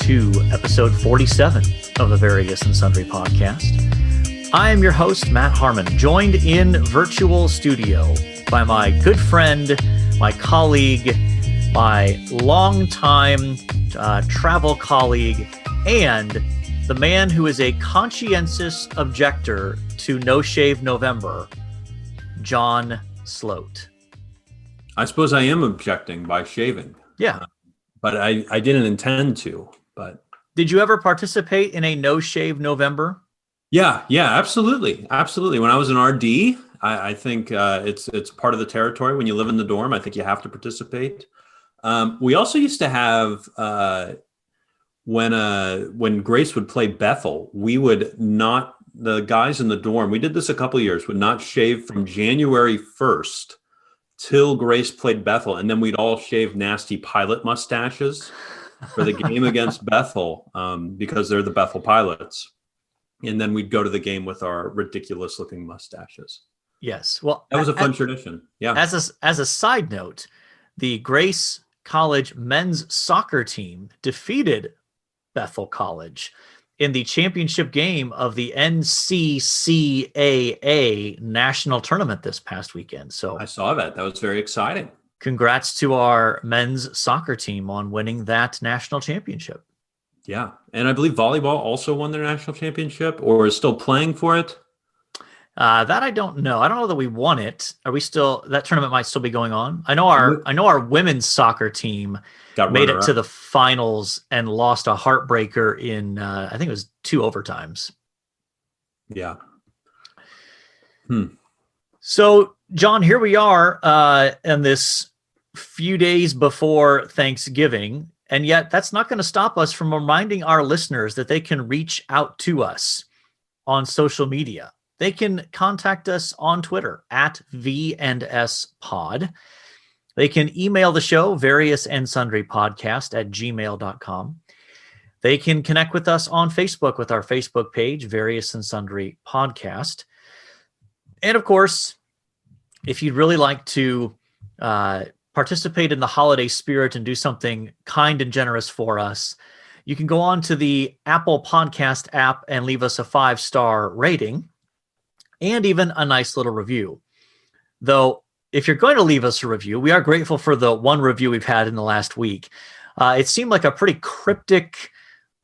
to episode 47 of the Various and Sundry podcast. I am your host, Matt Harmon, joined in virtual studio by my good friend, my colleague, my longtime travel colleague, and the man who is a conscientious objector to No Shave November, John Sloat. I suppose I am objecting by shaving. Yeah. But I didn't intend to. But did you ever participate in a No Shave November? Yeah, absolutely. Absolutely. When I was an RD, I think it's part of the territory. When you live in the dorm, I think you have to participate. We also used to have, when Grace would play Bethel, we would not, the guys in the dorm, we did this a couple of years, would not shave from January 1st till Grace played Bethel. And then we'd all shave nasty pilot mustaches for the game against Bethel because they're the Bethel pilots. And then we'd go to the game with our ridiculous looking mustaches. Yes. Well, that was a fun tradition. Yeah. As a side note, the Grace College men's soccer team defeated Bethel College in the championship game of the NCCAA national tournament this past weekend. So I saw that. That was very exciting. Congrats to our men's soccer team on winning that national championship. Yeah. And I believe volleyball also won their national championship or is still playing for it. That I don't know. I don't know that we won it. Are we still? That tournament might still be going on. I know our women's soccer team made it to the finals and lost a heartbreaker in I think it was 2 overtimes. Yeah. So, John, here we are in this few days before Thanksgiving, and yet that's not going to stop us from reminding our listeners that they can reach out to us on social media. They can contact us on Twitter at V&S They can email the show, variousandsundrypodcast@gmail.com. They can connect with us on Facebook with our Facebook page, Various and Sundry Podcast. And of course, if you'd really like to participate in the holiday spirit and do something kind and generous for us, you can go on to the Apple Podcast app and leave us a 5-star rating and even a nice little review. Though, if you're going to leave us a review, we are grateful for the one review we've had in the last week. It seemed like a pretty cryptic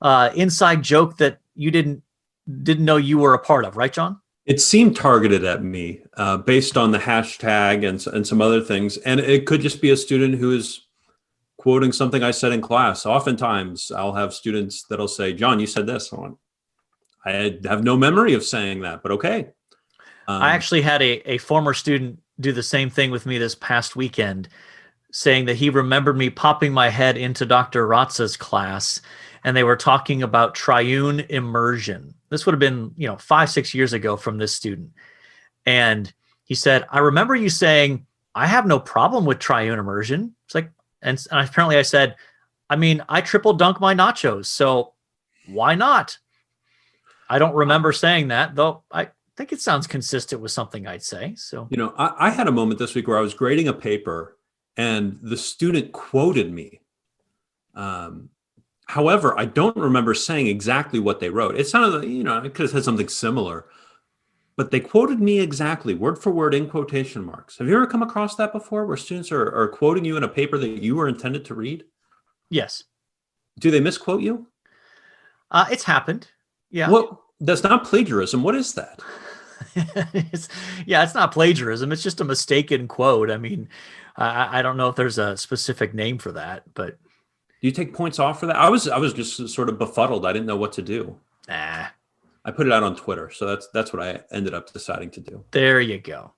inside joke that you didn't know you were a part of, right, John? It seemed targeted at me based on the hashtag and some other things. And it could just be a student who is quoting something I said in class. Oftentimes, I'll have students that'll say, John, you said this. I have no memory of saying that, but okay. I actually had a former student do the same thing with me this past weekend, saying that he remembered me popping my head into Dr. Ratza's class, and they were talking about triune immersion. This would have been, 5-6 years ago from this student. And he said, I remember you saying, I have no problem with triune immersion. It's like, and apparently I said, I triple dunk my nachos, so why not? I don't remember saying that, though I think it sounds consistent with something I'd say. So, I had a moment this week where I was grading a paper and the student quoted me. However, I don't remember saying exactly what they wrote. It sounded like, it could have said something similar, but they quoted me exactly, word for word, in quotation marks. Have you ever come across that before, where students are quoting you in a paper that you were intended to read? Yes. Do they misquote you? It's happened. Yeah. Well, that's not plagiarism. What is that? It's not plagiarism. It's just a mistaken quote. I don't know if there's a specific name for that, but do you take points off for that? I was just sort of befuddled. I didn't know what to do. I put it out on Twitter, so that's what I ended up deciding to do. There you go.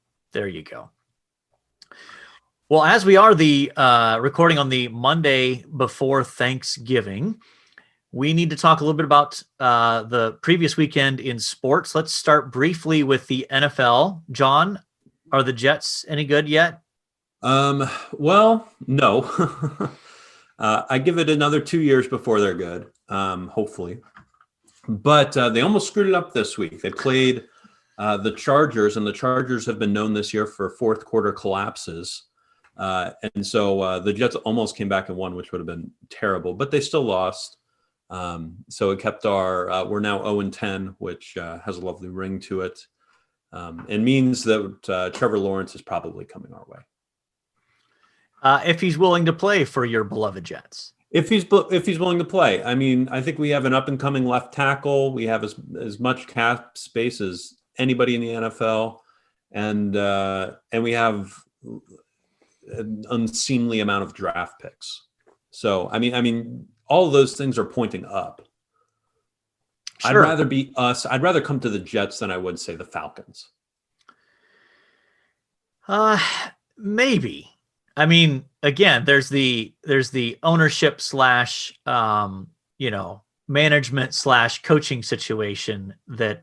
Well, as we are the recording on the Monday before Thanksgiving, we need to talk a little bit about the previous weekend in sports. Let's start briefly with the NFL. John, are the Jets any good yet? Well, no. I give it another 2 years before they're good, hopefully. But they almost screwed it up this week. They played the Chargers, and the Chargers have been known this year for fourth quarter collapses. And so the Jets almost came back and won, which would have been terrible, but they still lost. So it kept we're now 0-10, which has a lovely ring to it, and means that Trevor Lawrence is probably coming our way. If he's willing to play for your beloved Jets. If he's willing to play. I mean, I think we have an up and coming left tackle. We have as much cap space as anybody in the NFL, and we have an unseemly amount of draft picks. So I mean, all of those things are pointing up. Sure. I'd rather be us. I'd rather come to the Jets than I would say the Falcons. Maybe. I mean, again, there's the ownership / management / coaching situation that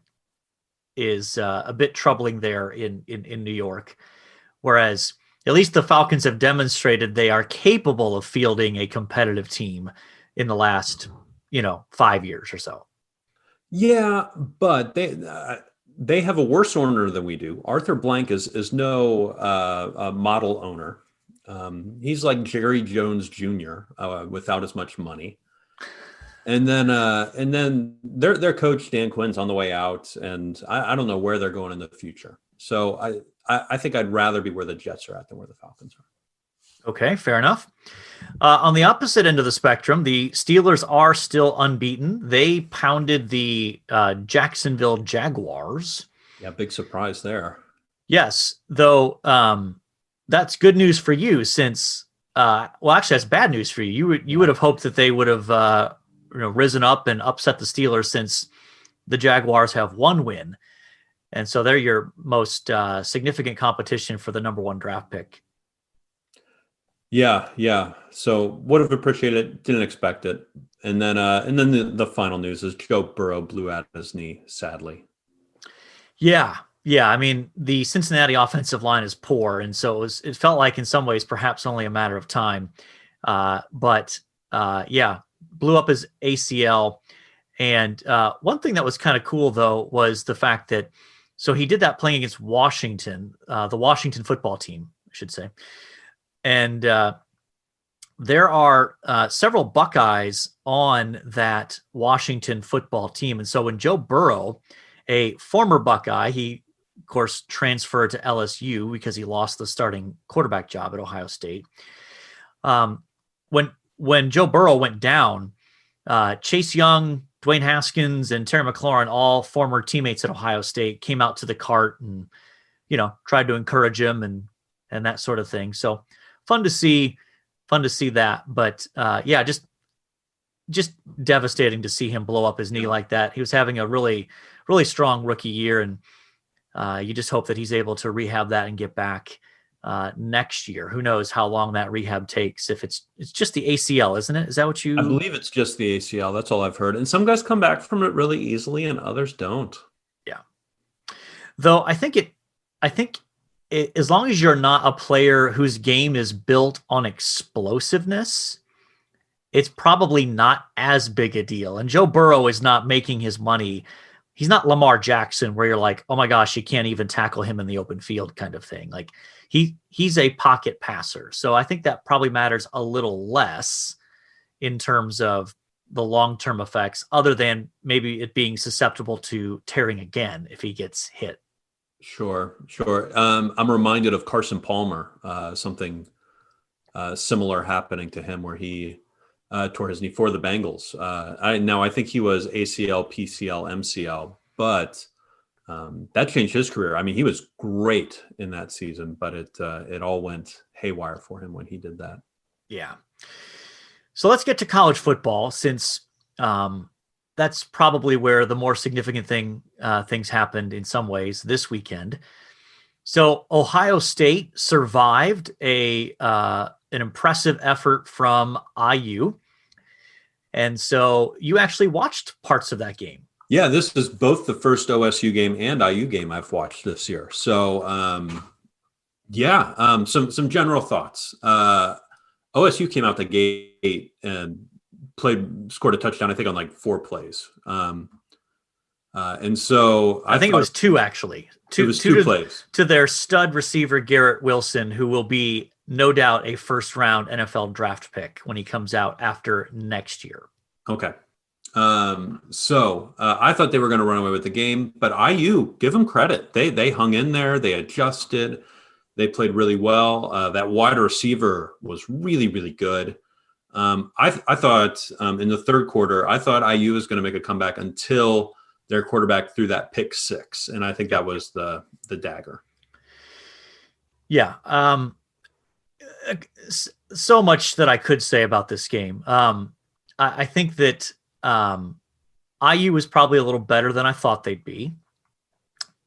is a bit troubling there in New York. Whereas at least the Falcons have demonstrated they are capable of fielding a competitive team in the last, 5 years or so. Yeah, but they have a worse owner than we do. Arthur Blank is no model owner. He's like Jerry Jones Jr. Without as much money. And then their coach Dan Quinn's on the way out, and I don't know where they're going in the future. So I think I'd rather be where the Jets are at than where the Falcons are. Okay, fair enough. On the opposite end of the spectrum, the Steelers are still unbeaten. They pounded the Jacksonville Jaguars. Yeah, big surprise there. Yes, though that's good news for you since, actually that's bad news for you. You would have hoped that they would have risen up and upset the Steelers since the Jaguars have one win. And so they're your most significant competition for the number 1 draft pick. Yeah. So would have appreciated it, didn't expect it. And then the final news is Joe Burrow blew out his knee, sadly. Yeah. I mean, the Cincinnati offensive line is poor, and so it felt like in some ways perhaps only a matter of time. But blew up his ACL. And one thing that was kind of cool, though, was the fact that so he did that playing against Washington, the Washington football team, I should say. And there are several Buckeyes on that Washington football team. And so when Joe Burrow, a former Buckeye, he, of course, transferred to LSU because he lost the starting quarterback job at Ohio State. When Joe Burrow went down, Chase Young, Dwayne Haskins, and Terry McLaurin, all former teammates at Ohio State, came out to the cart and, tried to encourage him and that sort of thing. So fun to see that. But just devastating to see him blow up his knee like that. He was having a really, really strong rookie year, and you just hope that he's able to rehab that and get back next year. Who knows how long that rehab takes? If it's just the ACL, isn't it? Is that what you? I believe it's just the ACL. That's all I've heard. And some guys come back from it really easily, and others don't. Yeah. Though I think as long as you're not a player whose game is built on explosiveness, it's probably not as big a deal. And Joe Burrow is not making his money. He's not Lamar Jackson where you're like, oh my gosh, you can't even tackle him in the open field kind of thing. Like he's a pocket passer. So I think that probably matters a little less in terms of the long-term effects, other than maybe it being susceptible to tearing again if he gets hit. Sure. I'm reminded of Carson Palmer, something similar happening to him where he tore his knee for the Bengals. I think he was ACL, PCL, MCL, but that changed his career. I mean, he was great in that season, but it all went haywire for him when he did that. Yeah. So let's get to college football, since that's probably where the more significant things happened in some ways this weekend. So Ohio State survived an impressive effort from IU. And so you actually watched parts of that game. Yeah, this is both the first OSU game and IU game I've watched this year. So, some general thoughts. OSU came out the gate and scored a touchdown, I think, on like 4 plays. And so I think it was 2, actually. It was 2 plays. To their stud receiver, Garrett Wilson, who will be no doubt a first-round NFL draft pick when he comes out after next year. Okay. I thought they were going to run away with the game, but IU, give them credit. They hung in there. They adjusted. They played really well. That wide receiver was really, really good. I thought in the third quarter, I thought IU was going to make a comeback until their quarterback threw that pick six, and I think that was the dagger. Yeah. So much that I could say about this game. I think that IU was probably a little better than I thought they'd be.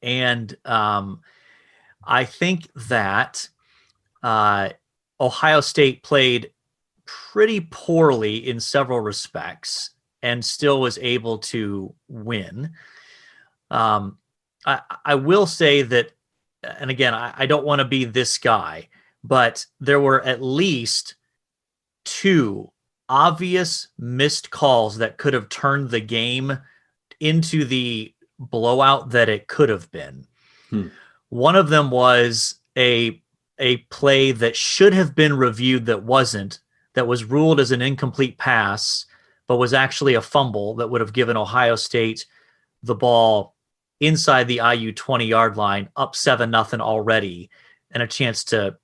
And I think that Ohio State played pretty poorly in several respects and still was able to win. I will say that, and again, I don't want to be this guy, but there were at least two obvious missed calls that could have turned the game into the blowout that it could have been. One of them was a play that should have been reviewed that wasn't, that was ruled as an incomplete pass, but was actually a fumble that would have given Ohio State the ball inside the IU 20-yard line, up 7-0 already, and a chance to,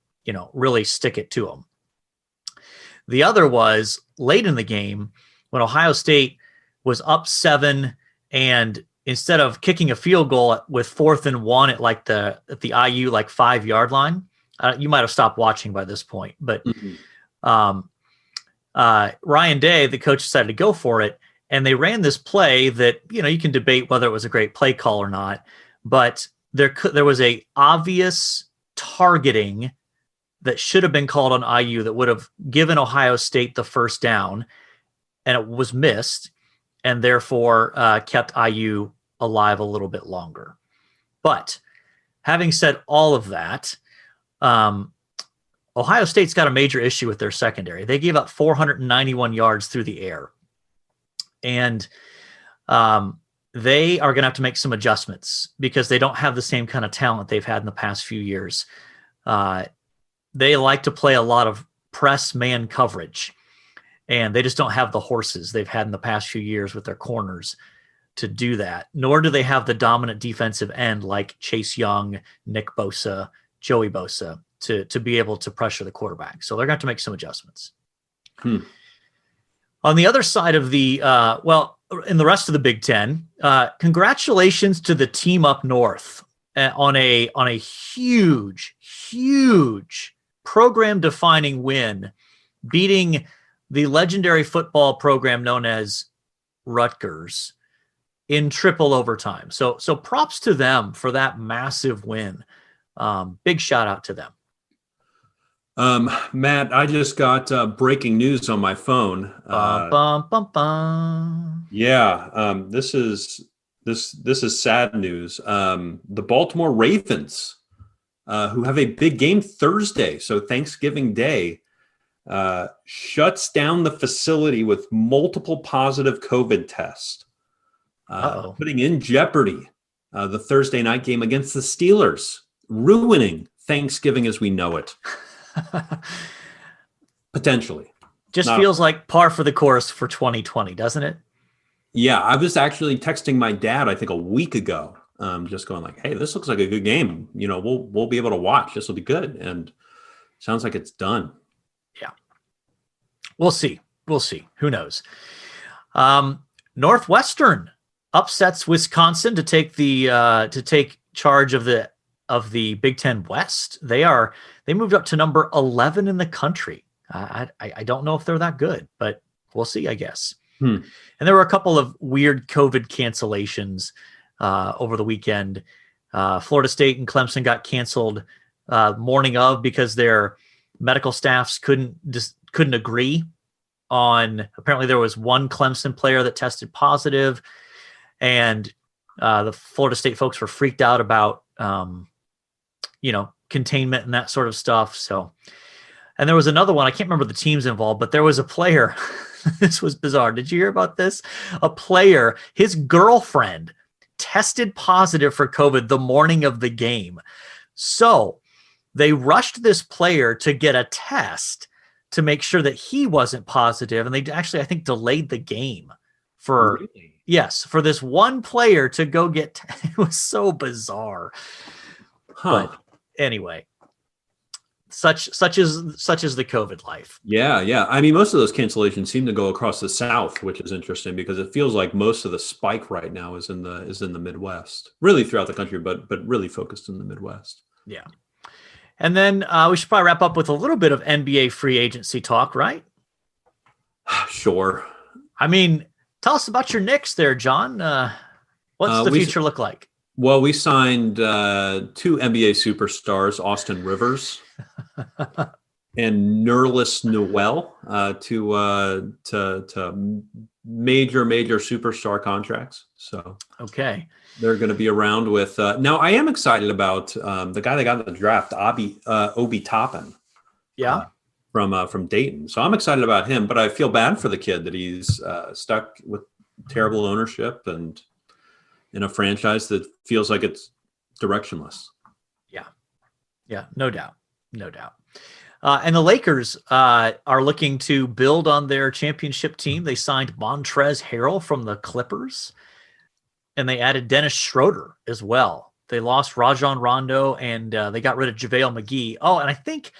really stick it to them. The other was late in the game when Ohio State was up 7, and instead of kicking a field goal with 4th and 1 at the IU 5-yard line, you might have stopped watching by this point, but Ryan Day, the coach, decided to go for it, and they ran this play that you can debate whether it was a great play call or not, but there was a obvious targeting that should have been called on IU that would have given Ohio State the first down, and it was missed, and therefore kept IU alive a little bit longer. But having said all of that, Ohio State's got a major issue with their secondary. They gave up 491 yards through the air. And they are going to have to make some adjustments because they don't have the same kind of talent they've had in the past few years. They like to play a lot of press man coverage, and they just don't have the horses they've had in the past few years with their corners to do that, nor do they have the dominant defensive end like Chase Young, Nick Bosa, Joey Bosa to be able to pressure the quarterback. So they're going to have to make some adjustments. On the other side of the, in the rest of the Big Ten, congratulations to the team up north on a huge program-defining win, beating the legendary football program known as Rutgers in triple overtime. So props to them for that massive win. Big shout out to them. Matt, I just got breaking news on my phone. Yeah, this is sad news. The Baltimore Ravens, who have a big game Thursday, so Thanksgiving Day, shuts down the facility with multiple positive COVID tests, putting in jeopardy the Thursday night game against the Steelers, ruining Thanksgiving as we know it. Potentially. Just feels like par for the course for 2020, doesn't it? Yeah, I was actually texting my dad, I think a week ago, just going like, hey, this looks like a good game. We'll be able to watch. This will be good. And sounds like it's done. Yeah. We'll see. Who knows? Northwestern upsets Wisconsin to take charge of the Big Ten West. They moved up to number 11 in the country. I don't know if they're that good, but we'll see, I guess. And there were a couple of weird COVID cancellations over the weekend. Florida State and Clemson got canceled morning of because their medical staffs couldn't agree on. Apparently, there was one Clemson player that tested positive, and the Florida State folks were freaked out about containment and that sort of stuff. So, and there was another one. I can't remember the teams involved, but there was a player. This was bizarre. Did you hear about this? A player, his girlfriend tested positive for COVID the morning of the game. So they rushed this player to get a test to make sure that he wasn't positive. And they actually, I think, delayed the game for Really? yes, for this one player to go get it was so bizarre. Huh. But anyway, such is the COVID life. Yeah. I mean, most of those cancellations seem to go across the South, which is interesting because it feels like most of the spike right now is in the Midwest, really throughout the country, but really focused in the Midwest. Yeah. And then we should probably wrap up with a little bit of NBA free agency talk, right? Sure. I mean, tell us about your Knicks there, John. What's the future look like? Well, we signed two NBA superstars, Austin Rivers and Nerlens Noel, to major superstar contracts. So okay, they're going to be around with. Now, I am excited about the guy that got in the draft, Obi Toppin. Yeah. From Dayton. So I'm excited about him, but I feel bad for the kid that he's stuck with terrible ownership and in a franchise that feels like it's directionless. Yeah, no doubt. And the Lakers are looking to build on their championship team. They signed Montrezl Harrell from the Clippers, and they added Dennis Schroeder as well. They lost Rajon Rondo, and they got rid of JaVale McGee. Oh, and I think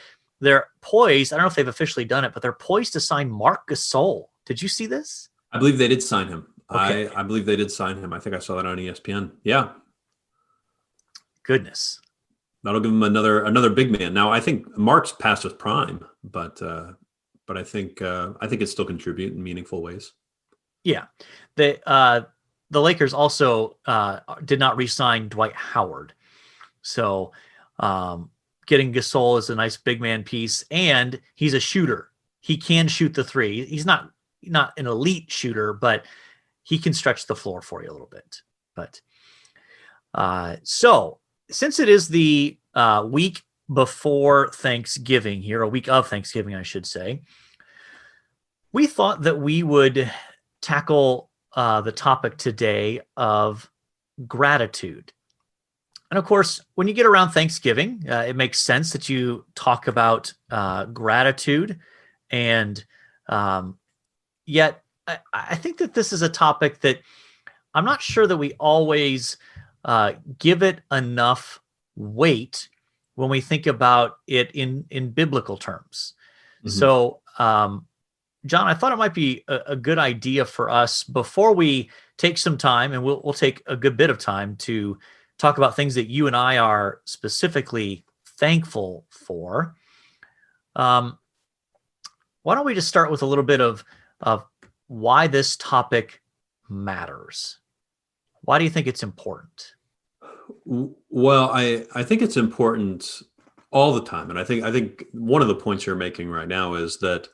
they're poised. I don't know if they've officially done it, but they're poised to sign Marc Gasol. Did you see this? I believe they did sign him. Okay. I believe they did sign him. I think I saw that on ESPN. Yeah. Goodness. That'll give him another big man. Now I think Mark's past his prime, but I think it still contribute in meaningful ways. Yeah. The Lakers also did not re-sign Dwight Howard. So getting Gasol is a nice big man piece, and he's a shooter. He can shoot the three. He's not an elite shooter, but he can stretch the floor for you a little bit. But so since it is the week before Thanksgiving here, a week of Thanksgiving, I should say, we thought that we would tackle the topic today of gratitude. And of course, when you get around Thanksgiving, it makes sense that you talk about gratitude. And yet, I think that this is a topic that I'm not sure that we always give it enough weight when we think about it in biblical terms. Mm-hmm. So, John, I thought it might be a good idea for us before we take some time, and we'll take a good bit of time to talk about things that you and I are specifically thankful for. Why don't we just start with a little bit of why this topic matters? Why do you think it's important? Well, I think it's important all the time. And I think one of the points you're making right now is that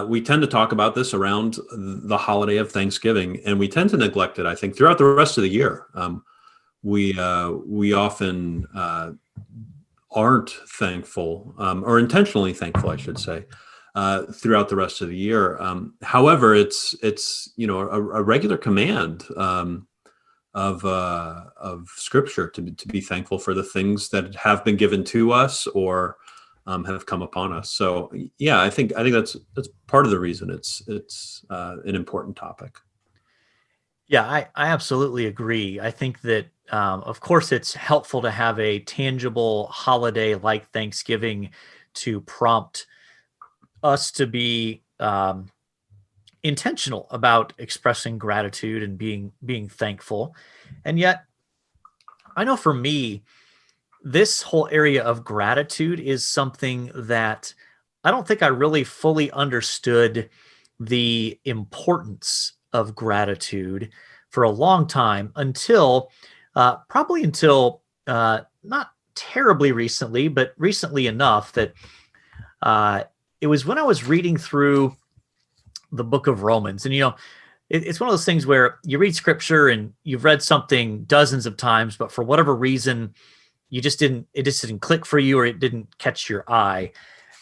we tend to talk about this around the holiday of Thanksgiving, and we tend to neglect it, I think, throughout the rest of the year. We often aren't thankful, or intentionally thankful, I should say, throughout the rest of the year. However, it's a regular command of Scripture to be thankful for the things that have been given to us or have come upon us. So yeah, I think that's part of the reason it's an important topic. Yeah, I absolutely agree. I think that, of course, it's helpful to have a tangible holiday like Thanksgiving to prompt us to be intentional about expressing gratitude and being thankful. And yet, I know for me, this whole area of gratitude is something that I don't think I really fully understood the importance of gratitude for a long time until not terribly recently, but recently enough that it was when I was reading through the book of Romans. And, it's one of those things where you read scripture and you've read something dozens of times, but for whatever reason, it just didn't click for you, or it didn't catch your eye.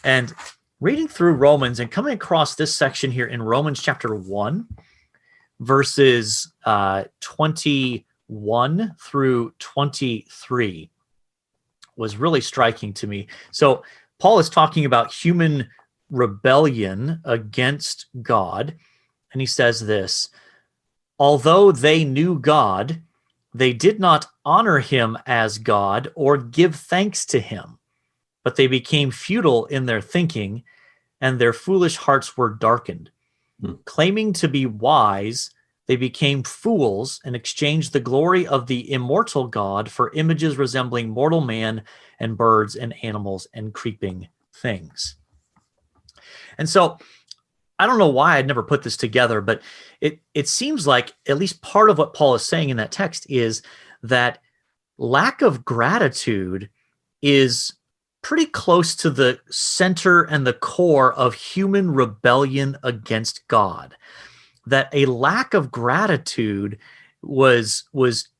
And reading through Romans and coming across this section here in Romans chapter 1, verses 21 through 23 was really striking to me. So Paul is talking about human rebellion against God. And he says this: Although they knew God, they did not honor him as God or give thanks to him, but they became futile in their thinking, and their foolish hearts were darkened. Hmm. Claiming to be wise, they became fools and exchanged the glory of the immortal God for images resembling mortal man and birds and animals and creeping things. And so I don't know why I'd never put this together, but it seems like at least part of what Paul is saying in that text is that lack of gratitude is pretty close to the center and the core of human rebellion against God. That a lack of gratitude was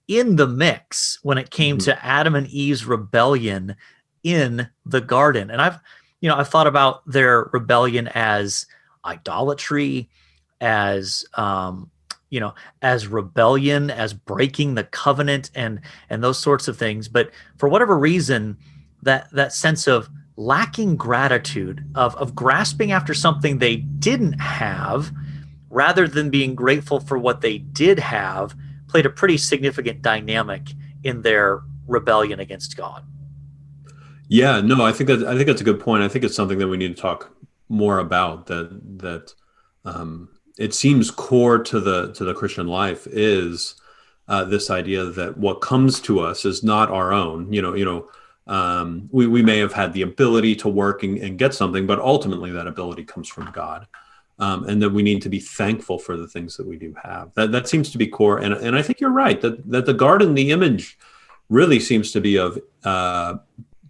in the mix when it came to Adam and Eve's rebellion in the garden. And I've thought about their rebellion as idolatry, as as rebellion, as breaking the covenant, and those sorts of things. But for whatever reason, that sense of lacking gratitude, of grasping after something they didn't have, rather than being grateful for what they did have, played a pretty significant dynamic in their rebellion against God. Yeah, no, I think that's a good point. I think it's something that we need to talk more about. That it seems core to the Christian life is this idea that what comes to us is not our own. We may have had the ability to work and get something, but ultimately that ability comes from God, and that we need to be thankful for the things that we do have. That seems to be core, and I think you're right that the garden, the image, really seems to be of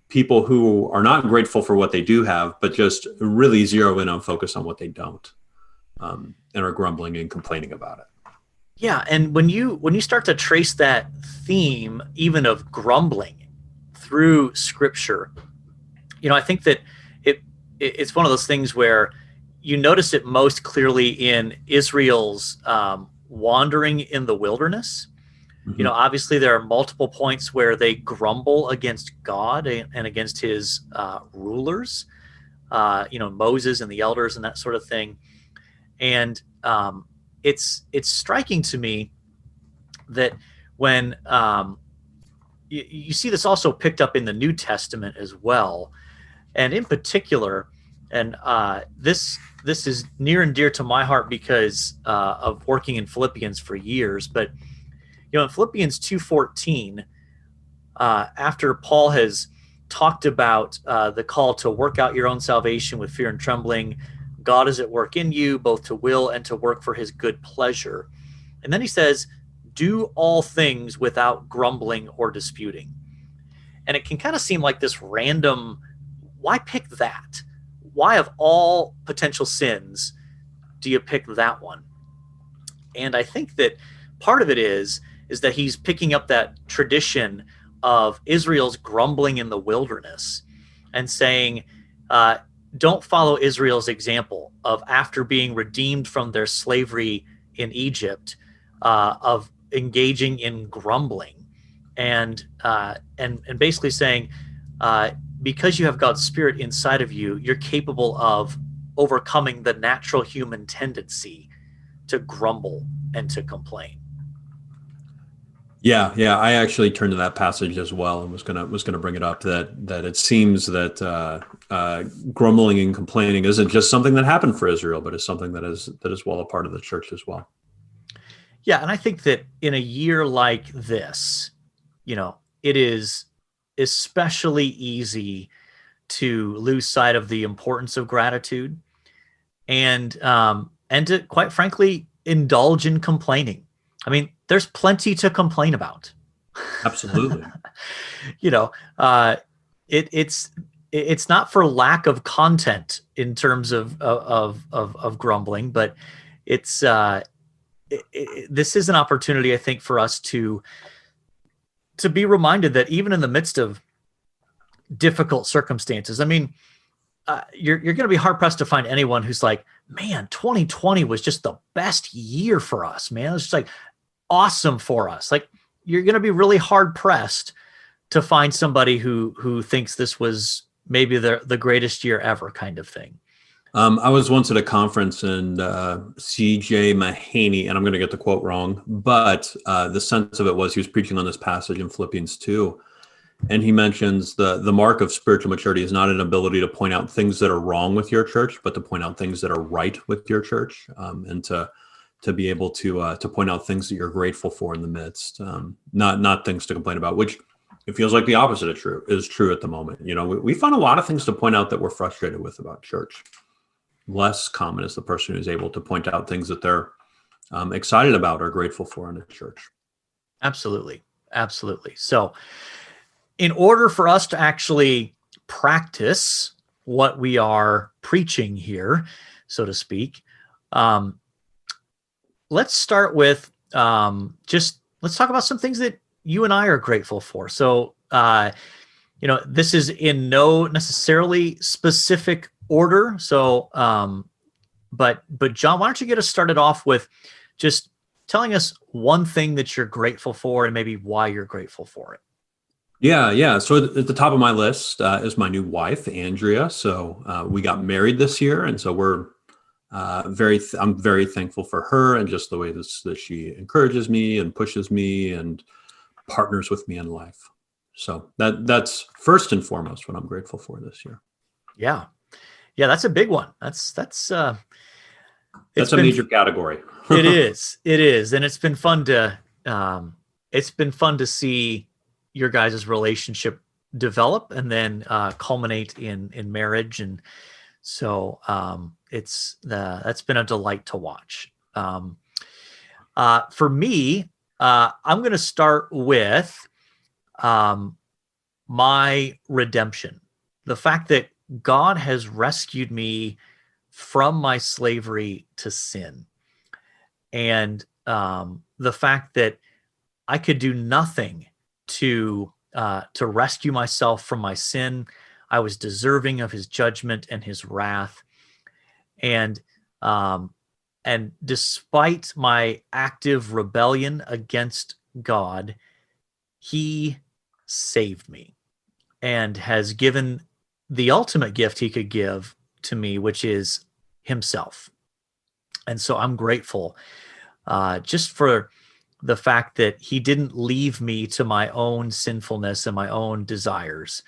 people who are not grateful for what they do have, but just really zero in on focus on what they don't, and are grumbling and complaining about it. Yeah, and when you start to trace that theme, even of grumbling, through Scripture, I think that it's one of those things where you notice it most clearly in Israel's wandering in the wilderness. Mm-hmm. Obviously there are multiple points where they grumble against God and against his rulers, Moses and the elders and that sort of thing. And it's striking to me that when you see this also picked up in the New Testament as well, and in particular, and this is near and dear to my heart because of working in Philippians for years, but in Philippians 2:14, after Paul has talked about the call to work out your own salvation with fear and trembling, God is at work in you, both to will and to work for his good pleasure. And then he says, do all things without grumbling or disputing. And it can kind of seem like this random, why pick that? Why of all potential sins do you pick that one? And I think that part of it is that he's picking up that tradition of Israel's grumbling in the wilderness and saying, don't follow Israel's example of, after being redeemed from their slavery in Egypt, of engaging in grumbling and basically saying, because you have God's Spirit inside of you, you're capable of overcoming the natural human tendency to grumble and to complain. Yeah. I actually turned to that passage as well and was gonna bring it up that it seems that grumbling and complaining isn't just something that happened for Israel, but is something that is well a part of the church as well. Yeah, and I think that in a year like this, it is especially easy to lose sight of the importance of gratitude and to, quite frankly, indulge in complaining. I mean, there's plenty to complain about. Absolutely. It's not for lack of content in terms of grumbling, but it's this is an opportunity, I think, for us to be reminded that even in the midst of difficult circumstances, I mean, you're going to be hard pressed to find anyone who's like, man, 2020 was just the best year for us, man. It was just like awesome for us. Like, you're going to be really hard pressed to find somebody who thinks this was maybe the greatest year ever, kind of thing. I was once at a conference and C.J. Mahaney, and I'm going to get the quote wrong, but the sense of it was he was preaching on this passage in Philippians 2, and he mentions the mark of spiritual maturity is not an ability to point out things that are wrong with your church, but to point out things that are right with your church, and to be able to point out things that you're grateful for in the midst, not things to complain about, which it feels like the opposite is true at the moment. You know, we find a lot of things to point out that we're frustrated with about church. Less common is the person who's able to point out things that they're excited about or grateful for in the church. Absolutely. Absolutely. So in order for us to actually practice what we are preaching here, so to speak, let's start with let's talk about some things that you and I are grateful for. So, this is in no necessarily specific order. So, but John, why don't you get us started off with just telling us one thing that you're grateful for and maybe why you're grateful for it. Yeah. So at the top of my list is my new wife, Andrea. So we got married this year, and so we're I'm very thankful for her and just the way that she encourages me and pushes me and partners with me in life. So that's first and foremost what I'm grateful for this year. Yeah, that's a big one. That's a major category. It is, and it's been fun to see your guys' relationship develop and then culminate in marriage, and so that's been a delight to watch. For me, I'm going to start with my redemption, the fact that God has rescued me from my slavery to sin, and the fact that I could do nothing to rescue myself from my sin. I was deserving of his judgment and his wrath, and despite my active rebellion against God, he saved me and has given the ultimate gift he could give to me, which is himself. And so I'm grateful just for the fact that he didn't leave me to my own sinfulness and my own desires,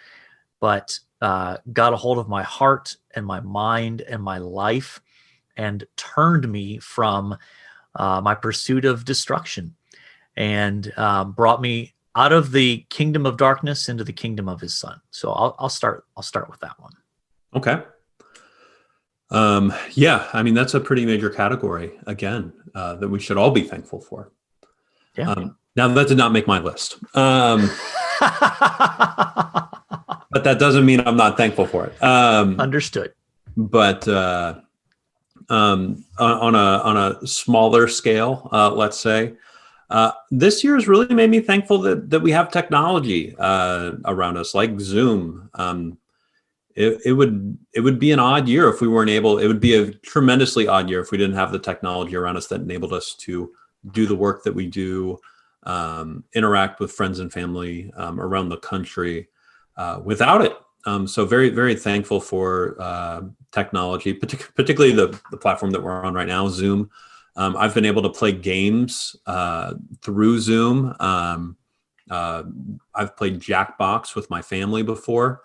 but got a hold of my heart and my mind and my life and turned me from my pursuit of destruction and brought me out of the kingdom of darkness into the kingdom of his son. So I'll start with that one. Okay. I mean, that's a pretty major category again, that we should all be thankful for. Yeah. Now that did not make my list. But that doesn't mean I'm not thankful for it. Understood. But on a smaller scale, let's say, this year has really made me thankful that we have technology around us, like Zoom. It would be an odd year if we weren't able. It would be a tremendously odd year if we didn't have the technology around us that enabled us to do the work that we do, interact with friends and family around the country without it. So very, very thankful for technology, particularly the platform that we're on right now, Zoom. I've been able to play games through Zoom. I've played Jackbox with my family before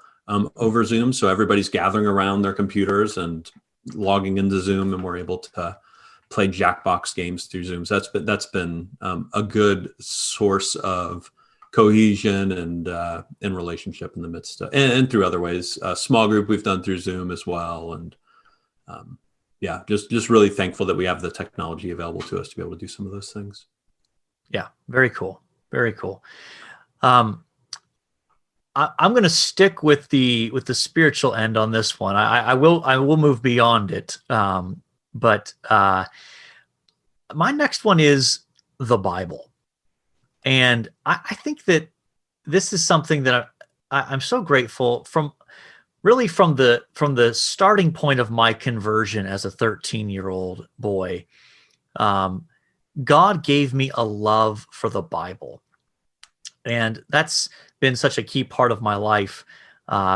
over Zoom. So everybody's gathering around their computers and logging into Zoom, and we're able to play Jackbox games through Zoom. So that's been a good source of cohesion and relationship in the midst of, and through other ways. Small group we've done through Zoom as well, and just really thankful that we have the technology available to us to be able to do some of those things. Yeah, very cool, very cool. I'm going to stick with the spiritual end on this one. I will move beyond it, but my next one is the Bible. And I think that this is something that I'm so grateful from the starting point of my conversion as a 13-year-old boy. God gave me a love for the Bible. And that's been such a key part of my life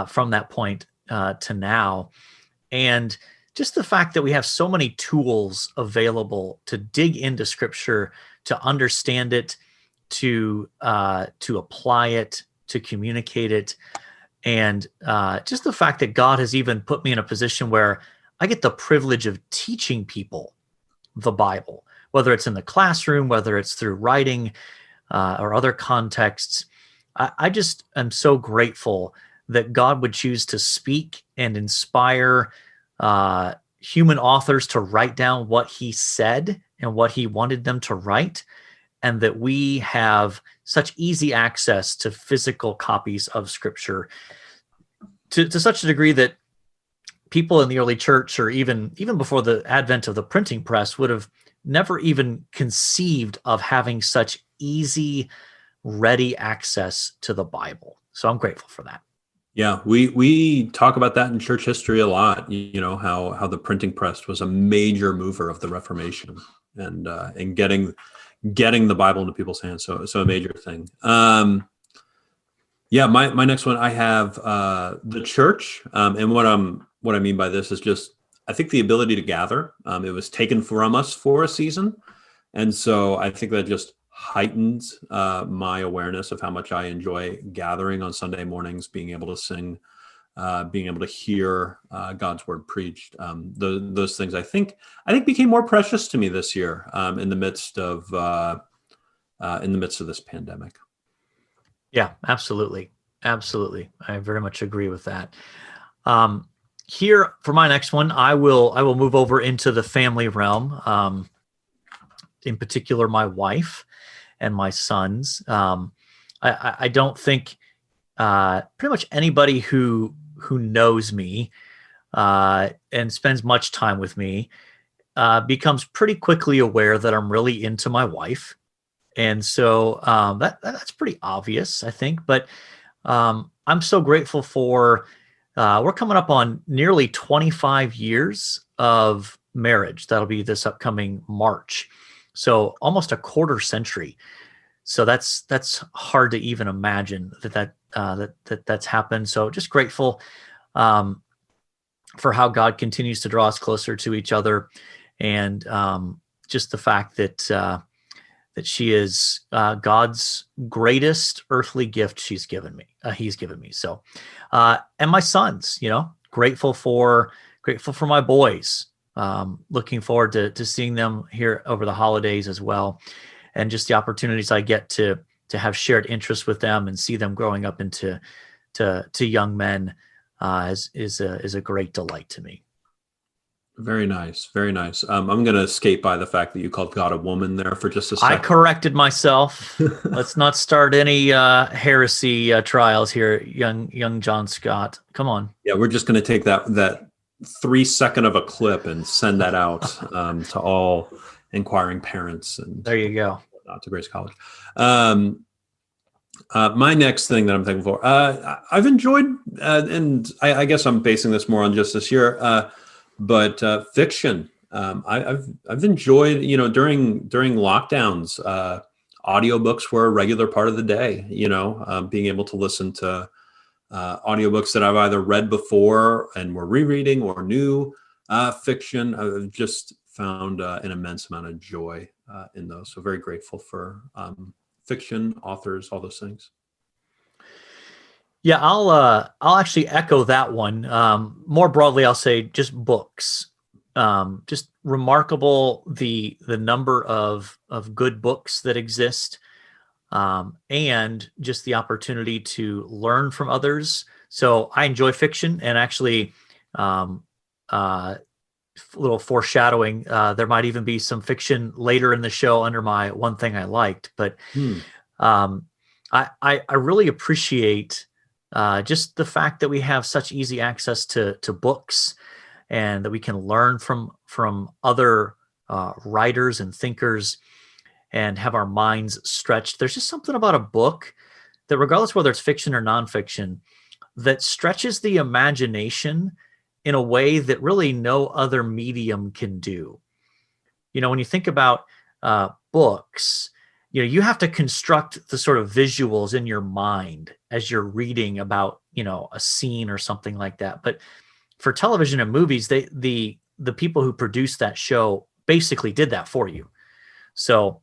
from that point to now. And just the fact that we have so many tools available to dig into Scripture, to understand it, to apply it, to communicate it, and just the fact that God has even put me in a position where I get the privilege of teaching people the Bible, whether it's in the classroom, whether it's through writing or other contexts. I just am so grateful that God would choose to speak and inspire human authors to write down what he said and what he wanted them to write, and that we have such easy access to physical copies of Scripture to such a degree that people in the early church, or even before the advent of the printing press, would have never even conceived of having such easy, ready access to the Bible. So I'm grateful for that. Yeah, we talk about that in church history a lot. You know, how the printing press was a major mover of the Reformation and getting the Bible into people's hands. So a major thing. Yeah, my next one, I have the church, and what I mean by this is just, I think, the ability to gather. It was taken from us for a season, and so I think that just heightens my awareness of how much I enjoy gathering on Sunday mornings, being able to sing, being able to hear God's word preached. Those things I think became more precious to me this year in the midst of this pandemic. Yeah, absolutely. I very much agree with that. Here for my next one, I will move over into the family realm. In particular, my wife and my sons. I don't think pretty much anybody who knows me and spends much time with me becomes pretty quickly aware that I'm really into my wife. And so that's pretty obvious, I think. But I'm so grateful for, we're coming up on nearly 25 years of marriage. That'll be this upcoming March. So almost a quarter century. So that's hard to even imagine that's happened. So just grateful for how God continues to draw us closer to each other, and just the fact that she is God's greatest earthly gift he's given me. So, and my sons, grateful for my boys. Looking forward to seeing them here over the holidays as well, and just the opportunities I get to have shared interests with them and see them growing up into young men is a great delight to me. Very nice. Very nice. I'm going to skate by the fact that you called God a woman there for just a second. I corrected myself. Let's not start any heresy trials here, young John Scott. Come on. Yeah, we're just going to take that 3 second of a clip and send that out to all inquiring parents. And there you go. To Grace College. My next thing that I'm thankful for, I've enjoyed, and I guess I'm basing this more on just this year, but fiction. I've enjoyed, during lockdowns, audiobooks were a regular part of the day. Being able to listen to audiobooks that I've either read before and were rereading, or new fiction. I've just found an immense amount of joy in those. So very grateful for fiction, authors, all those things. Yeah, I'll actually echo that one. More broadly, I'll say just books. Just remarkable the number of good books that exist, and just the opportunity to learn from others. So I enjoy fiction, and actually, a little foreshadowing, there might even be some fiction later in the show under my one thing I liked. But I really appreciate just the fact that we have such easy access to books, and that we can learn from other writers and thinkers and have our minds stretched. There's just something about a book that, regardless whether it's fiction or nonfiction, that stretches the imagination in a way that really no other medium can do. When you think about books, you have to construct the sort of visuals in your mind as you're reading about, a scene or something like that. But for television and movies, the the people who produced that show basically did that for you. So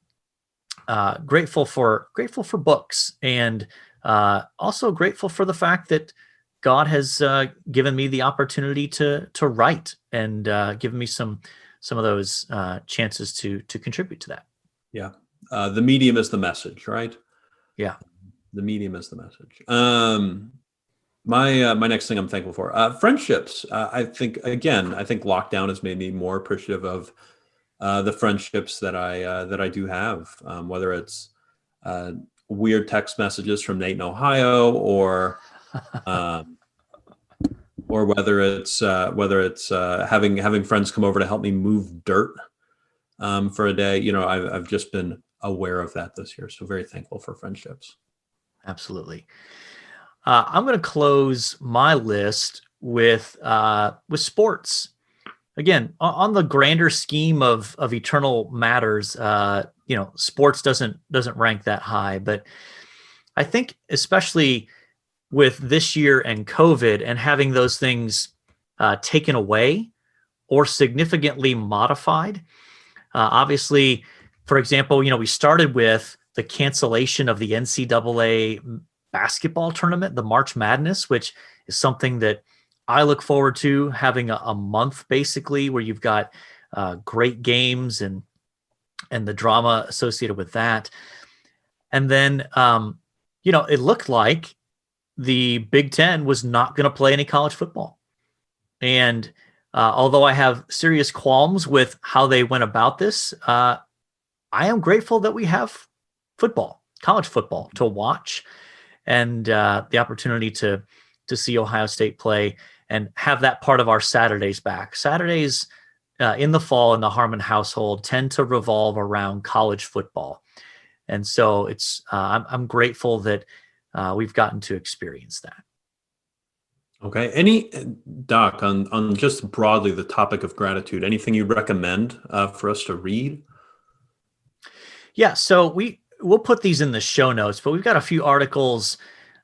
grateful for books, and also grateful for the fact that God has given me the opportunity to write, and given me some of those chances to contribute to that. Yeah. The medium is the message, right? Yeah. The medium is the message. My next thing I'm thankful for, friendships. I think lockdown has made me more appreciative of the friendships that I do have, whether it's weird text messages from Nate in Ohio, or whether it's having friends come over to help me move dirt for a day. I've just been aware of that this year, so very thankful for friendships. Absolutely. I'm going to close my list with sports. Again, on the grander scheme of eternal matters, sports doesn't rank that high. But I think, especially with this year and COVID, and having those things taken away or significantly modified. Obviously, for example, we started with the cancellation of the NCAA basketball tournament, the March Madness, which is something that I look forward to, having a month basically where you've got great games and the drama associated with that. And then, it looked like the Big Ten was not going to play any college football. And although I have serious qualms with how they went about this, I am grateful that we have college football to watch, and the opportunity to see Ohio State play and have that part of our Saturdays back. Saturdays in the fall in the Harmon household tend to revolve around college football. And so I'm grateful that we've gotten to experience that. Okay. Any, Doc, on just broadly the topic of gratitude, anything you recommend for us to read? Yeah. So we'll put these in the show notes, but we've got a few articles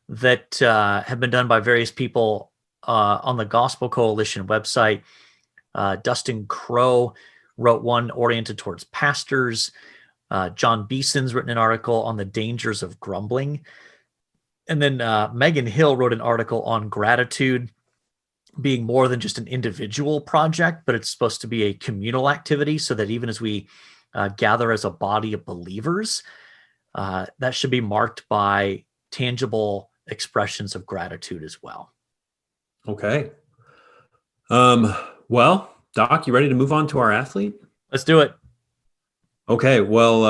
that have been done by various people on the Gospel Coalition website. Dustin Crow wrote one oriented towards pastors. John Beeson's written an article on the dangers of grumbling. And then Megan Hill wrote an article on gratitude being more than just an individual project, but it's supposed to be a communal activity, so that even as we gather as a body of believers, that should be marked by tangible expressions of gratitude as well. Okay. Well, Doc, you ready to move on to our athlete? Let's do it. Okay. Well,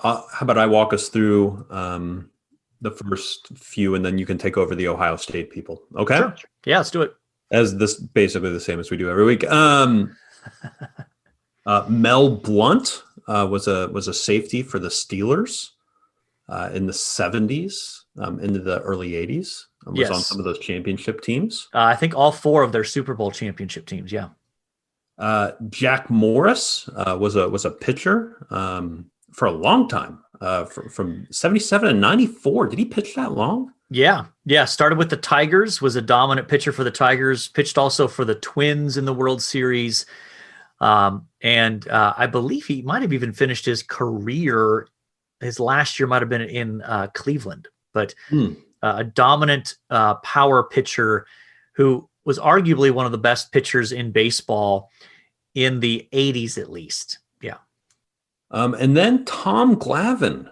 how about I walk us through the first few, and then you can take over the Ohio State people. Okay. Sure. Yeah, let's do it. As this basically the same as we do every week. Mel Blount was a safety for the Steelers in the 70s into the early 80s. Was on some of those championship teams. I think all 4 of their Super Bowl championship teams. Yeah. Jack Morris was a pitcher for a long time, from 77 to 94. Did he pitch that long? Yeah. Started with the Tigers, was a dominant pitcher for the Tigers, pitched also for the Twins in the World Series. And I believe he might have even finished his career. His last year might have been in Cleveland, but a dominant power pitcher who was arguably one of the best pitchers in baseball in the 80s, at least. Yeah. And then Tom Glavine,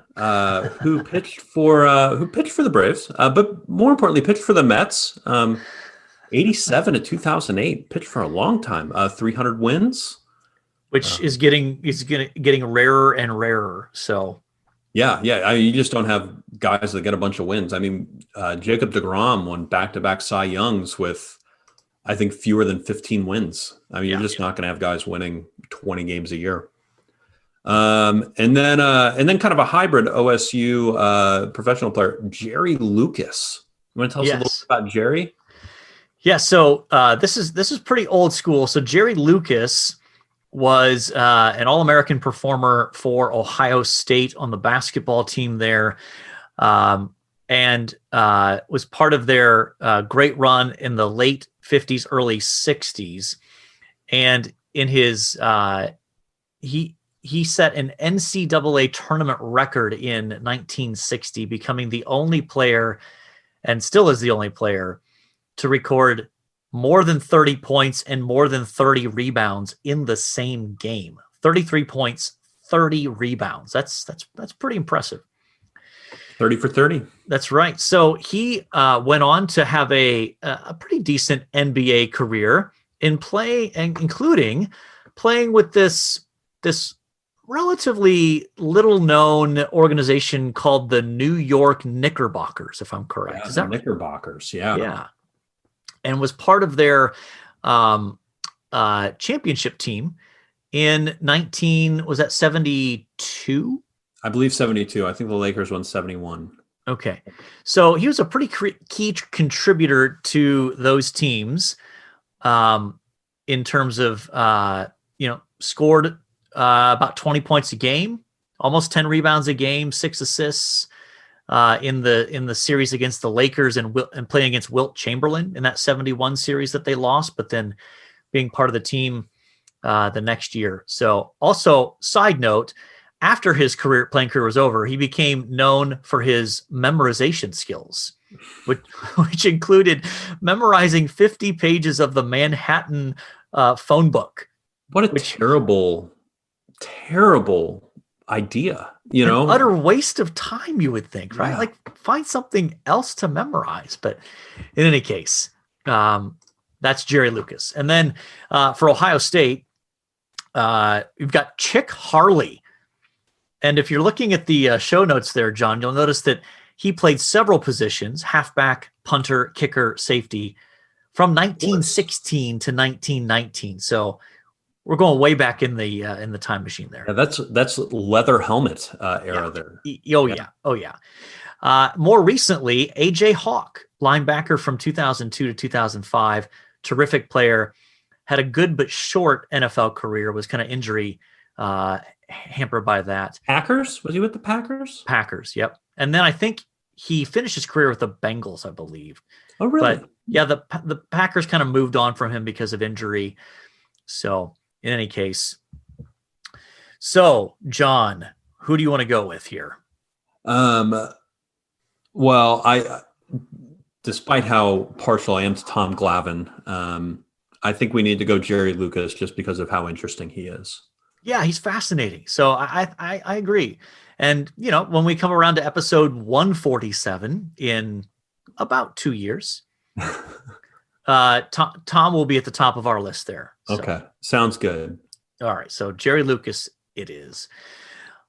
who pitched for the Braves, but more importantly, pitched for the Mets. 87 to 2008, pitched for a long time. 300 wins, which is getting rarer and rarer. So. Yeah. I mean, you just don't have guys that get a bunch of wins. I mean, Jacob deGrom won back-to-back Cy Youngs with, I think, fewer than 15 wins. I mean, you're just not going to have guys winning 20 games a year. And then kind of a hybrid OSU professional player, Jerry Lucas. You want to tell us a little bit about Jerry? Yeah. So this is pretty old school. So Jerry Lucas was an All-American performer for Ohio State on the basketball team there, and was part of their great run in the late 50s, early 60s. And in his he set an NCAA tournament record in 1960, becoming the only player, and still is the only player, to record more than 30 points and more than 30 rebounds in the same game. 33 points, 30 rebounds. That's pretty impressive. 30 for 30. That's right. So he went on to have a pretty decent NBA career including playing with this relatively little known organization called the New York Knickerbockers, if I'm correct. Yeah, Is that Knickerbockers? Yeah. Yeah. And was part of their championship team in 72? I believe 72. I think the Lakers won 71. Okay. So he was a pretty key contributor to those teams in terms of, scored about 20 points a game, almost 10 rebounds a game, 6 assists in the series against the Lakers and playing against Wilt Chamberlain in that 71 series that they lost, but then being part of the team the next year. So also, side note, after his playing career was over, he became known for his memorization skills, which included memorizing 50 pages of the Manhattan phone book. What a terrible idea, An utter waste of time, you would think, right? Yeah. Like, find something else to memorize. But in any case, that's Jerry Lucas. And then for Ohio State, we've got Chick Harley. And if you're looking at the show notes there, John, you'll notice that he played several positions: halfback, punter, kicker, safety, from 1916 to 1919. So we're going way back in the time machine there. Yeah, that's leather helmet era there. Oh yeah. More recently, AJ Hawk, linebacker from 2002 to 2005, terrific player, had a good but short NFL career, was kind of injury hampered by that. Packers? Was he with the Packers? Packers, yep. And then I think he finished his career with the Bengals, I believe. Oh, really? But yeah, the Packers kind of moved on from him because of injury. So in any case, so John, who do you want to go with here? Well, despite how partial I am to Tom Glavine, I think we need to go Jerry Lucas just because of how interesting he is. Yeah, he's fascinating. So I agree. And, when we come around to episode 147 in about 2 years, Tom will be at the top of our list there. So. Okay. Sounds good. All right. So Jerry Lucas it is.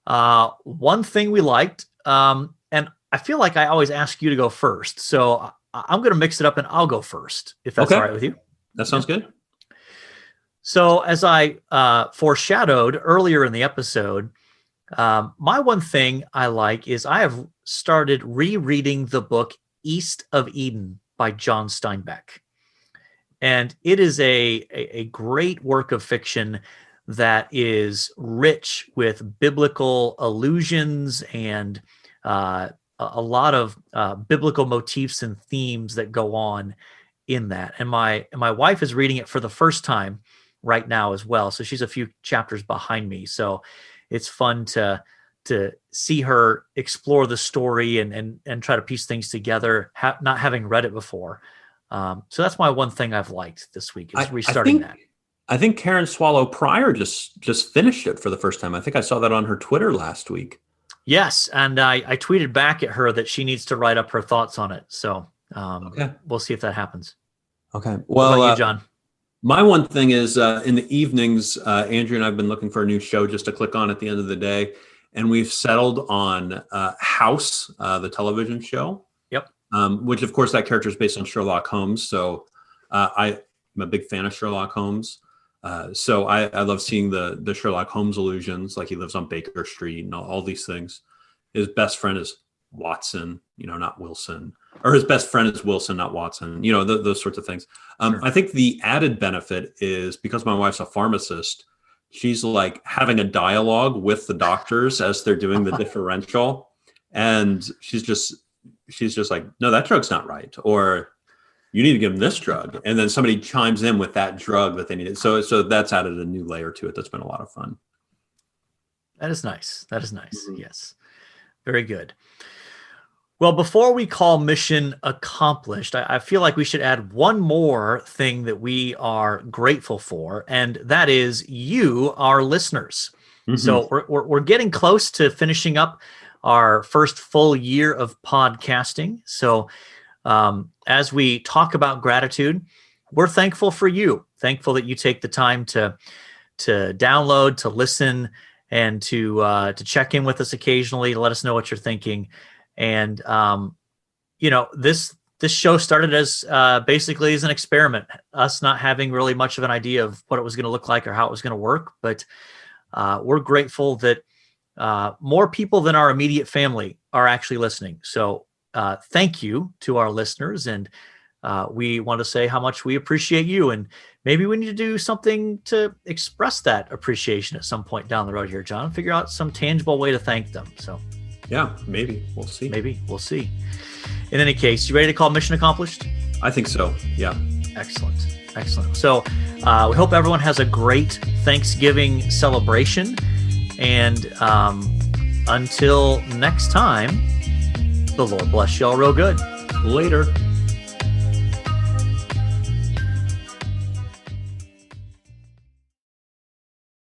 One thing we liked, and I feel like I always ask you to go first. So I'm going to mix it up and I'll go first, if that's all right with you. That sounds good. So as I foreshadowed earlier in the episode, my one thing I like is I have started rereading the book East of Eden by John Steinbeck. And it is a great work of fiction that is rich with biblical allusions and a lot of biblical motifs and themes that go on in that. And my wife is reading it for the first time right now as well. So she's a few chapters behind me. So it's fun to see her explore the story and try to piece things together, not having read it before. So that's my one thing I've liked this week is restarting that. I think Karen Swallow Pryor just finished it for the first time. I think I saw that on her Twitter last week. Yes, and I tweeted back at her that she needs to write up her thoughts on it. So we'll see if that happens. Okay. Well, what about you, John? My one thing is in the evenings, Andrew and I have been looking for a new show just to click on at the end of the day. And we've settled on House, the television show. Yep. Which, of course, that character is based on Sherlock Holmes. So I'm a big fan of Sherlock Holmes. So I love seeing the Sherlock Holmes allusions, like he lives on Baker Street and all these things. His best friend is Watson, not Wilson. Or his best friend is Wilson, not Watson. Those sorts of things. Sure. I think the added benefit is because my wife's a pharmacist, she's like having a dialogue with the doctors as they're doing the differential. And she's just like, no, that drug's not right. Or, you need to give them this drug. And then somebody chimes in with that drug that they needed. So that's added a new layer to it. That's been a lot of fun. That is nice. That is nice. Mm-hmm. Yes. Very good. Well, before we call mission accomplished, I feel like we should add one more thing that we are grateful for, and that is you, our listeners. Mm-hmm. So we're getting close to finishing up our first full year of podcasting. So as we talk about gratitude, we're thankful for you, thankful that you take the time to download, to listen, and to check in with us occasionally, to let us know what you're thinking. And, this show started as basically as an experiment, us not having really much of an idea of what it was going to look like or how it was going to work. But we're grateful that more people than our immediate family are actually listening. So thank you to our listeners. And we want to say how much we appreciate you. And maybe we need to do something to express that appreciation at some point down the road here, John. Figure out some tangible way to thank them. So. Yeah, maybe. We'll see. Maybe. We'll see. In any case, you ready to call mission accomplished? I think so. Yeah. Excellent. Excellent. So we hope everyone has a great Thanksgiving celebration. And until next time, the Lord bless y'all real good. Later.